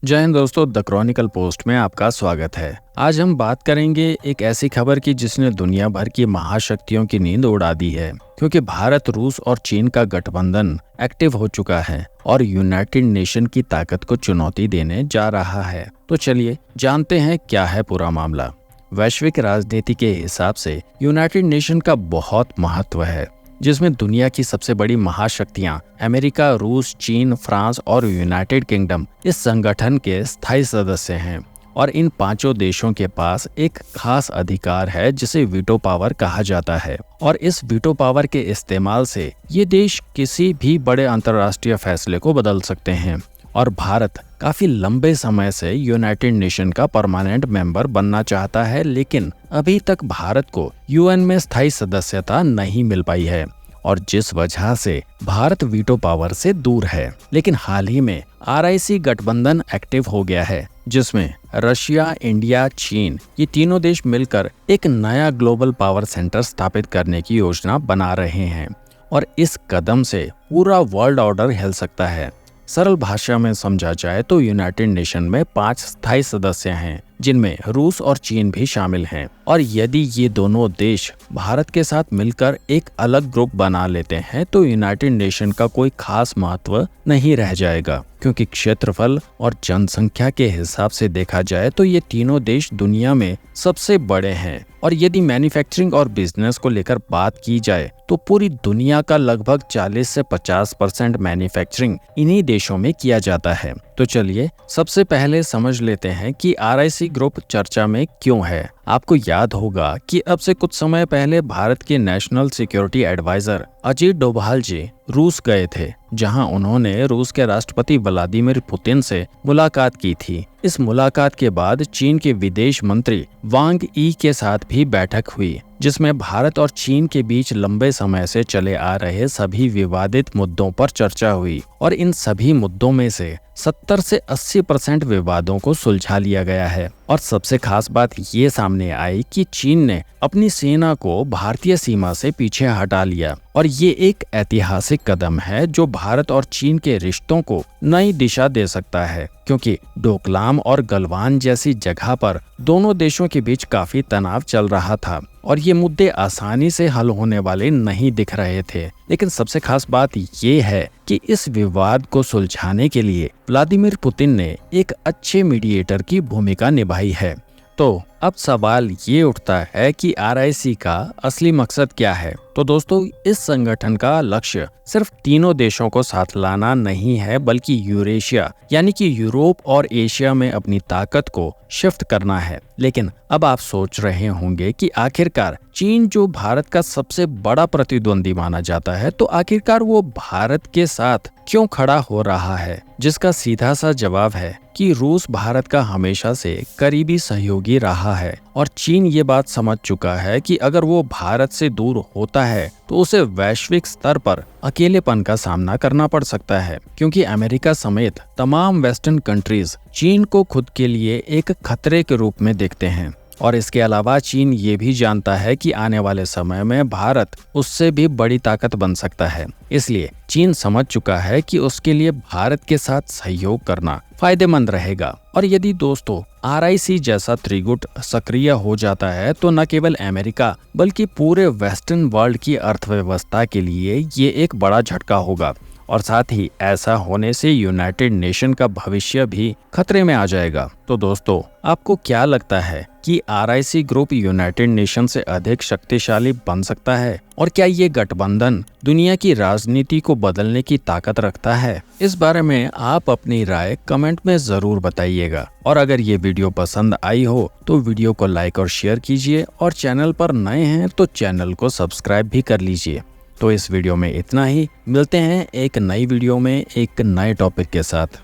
जय हिंद दोस्तों, the Chronicle post में आपका स्वागत है। आज हम बात करेंगे एक ऐसी खबर की जिसने दुनिया भर की महाशक्तियों की नींद उड़ा दी है, क्योंकि भारत, रूस और चीन का गठबंधन एक्टिव हो चुका है और यूनाइटेड नेशन की ताकत को चुनौती देने जा रहा है। तो चलिए जानते हैं क्या है पूरा मामला। वैश्विक राजनीति के हिसाब से यूनाइटेड नेशन का बहुत महत्व है, जिसमें दुनिया की सबसे बड़ी महाशक्तियां अमेरिका, रूस, चीन, फ्रांस और यूनाइटेड किंगडम इस संगठन के स्थायी सदस्य हैं। और इन पांचों देशों के पास एक खास अधिकार है जिसे वीटो पावर कहा जाता है। और इस वीटो पावर के इस्तेमाल से ये देश किसी भी बड़े अंतर्राष्ट्रीय फैसले को बदल सकते हैं। और भारत काफी लंबे समय से यूनाइटेड नेशन का परमानेंट मेंबर बनना चाहता है, लेकिन अभी तक भारत को यूएन में स्थायी सदस्यता नहीं मिल पाई है, और जिस वजह से भारत वीटो पावर से दूर है। लेकिन हाल ही में आरआईसी गठबंधन एक्टिव हो गया है, जिसमें रशिया, इंडिया, चीन ये तीनों देश मिलकर एक नया ग्लोबल पावर सेंटर स्थापित करने की योजना बना रहे हैं। और इस कदम से पूरा वर्ल्ड ऑर्डर हिल सकता है। सरल भाषा में समझा जाए तो यूनाइटेड नेशन में 5 स्थायी सदस्य हैं, जिनमें रूस और चीन भी शामिल हैं। और यदि ये दोनों देश भारत के साथ मिलकर एक अलग ग्रुप बना लेते हैं तो यूनाइटेड नेशन का कोई खास महत्व नहीं रह जाएगा, क्योंकि क्षेत्रफल और जनसंख्या के हिसाब से देखा जाए तो ये तीनों देश दुनिया में सबसे बड़े हैं। और यदि मैन्युफैक्चरिंग और बिजनेस को लेकर बात की जाए तो पूरी दुनिया का लगभग 40 से 50% मैन्युफैक्चरिंग इन्हीं देशों में किया जाता है। तो चलिए सबसे पहले समझ लेते हैं कि आरआईसी ग्रुप चर्चा में क्यों है। आपको याद होगा कि अब से कुछ समय पहले भारत के national security adviser Ajit Doval ji रूस गए थे, जहां उन्होंने रूस के राष्ट्रपति व्लादिमीर पुतिन से मुलाकात की थी। इस मुलाकात के बाद चीन के विदेश मंत्री वांग यी के साथ भी बैठक हुई, जिसमें भारत और चीन के बीच लंबे समय से चले आ रहे सभी विवादित मुद्दों पर चर्चा हुई। और इन सभी मुद्दों में से 70 से 80% विवादों को सुलझा लिया गया है। और सबसे खास बात ये सामने आई कि चीन ने अपनी सेना को भारतीय सीमा से पीछे हटा लिया। और ये एक ऐतिहासिक कदम है जो भारत और चीन के रिश्तों को नई दिशा दे सकता है, क्योंकि डोकलाम और गलवान जैसी जगह पर दोनों देशों के बीच काफी तनाव चल रहा था और ये मुद्दे आसानी से हल होने वाले नहीं दिख रहे थे। लेकिन सबसे खास बात ये है कि इस विवाद को सुलझाने के लिए व्लादिमीर पुतिन ने एक अच्छे मीडिएटर की भूमिका निभाई है। तो अब सवाल ये उठता है कि आरआईसी का असली मकसद क्या है। तो दोस्तों, इस संगठन का लक्ष्य सिर्फ तीनों देशों को साथ लाना नहीं है, बल्कि यूरेशिया यानी कि यूरोप और एशिया में अपनी ताकत को शिफ्ट करना है। लेकिन अब आप सोच रहे होंगे कि आखिरकार चीन, जो भारत का सबसे बड़ा प्रतिद्वंदी माना जाता है, तो आखिरकार वो भारत के साथ क्यों खड़ा हो रहा है? जिसका सीधा सा जवाब है कि रूस भारत का हमेशा से करीबी सहयोगी रहा है, और चीन ये बात समझ चुका है कि अगर वो भारत से दूर होता है तो उसे वैश्विक स्तर पर अकेलेपन का सामना करना पड़ सकता है, क्योंकि अमेरिका समेत तमाम वेस्टर्न कंट्रीज चीन को खुद के लिए एक खतरे के रूप में देखते हैं। और इसके अलावा चीन ये भी जानता है कि आने वाले समय में भारत उससे भी बड़ी ताकत बन सकता है। इसलिए चीन समझ चुका है कि उसके लिए भारत के साथ सहयोग करना फायदेमंद रहेगा। और यदि दोस्तों आरआईसी जैसा त्रिगुट सक्रिय हो जाता है तो न केवल अमेरिका बल्कि पूरे वेस्टर्न वर्ल्ड की अर्थव्यवस्था के लिए ये एक बड़ा झटका होगा। और साथ ही ऐसा होने से यूनाइटेड नेशन का भविष्य भी खतरे में आ जाएगा। तो दोस्तों, आपको क्या लगता है कि आरआईसी ग्रुप यूनाइटेड नेशन से अधिक शक्तिशाली बन सकता है? और क्या ये गठबंधन दुनिया की राजनीति को बदलने की ताकत रखता है? इस बारे में आप अपनी राय कमेंट में जरूर बताइएगा। और अगर ये वीडियो पसंद आई हो तो वीडियो को लाइक और शेयर कीजिए, और चैनल पर नए हैं तो चैनल को सब्सक्राइब भी कर लीजिए। तो इस वीडियो में इतना ही। मिलते हैं एक नई वीडियो में एक नए टॉपिक के साथ।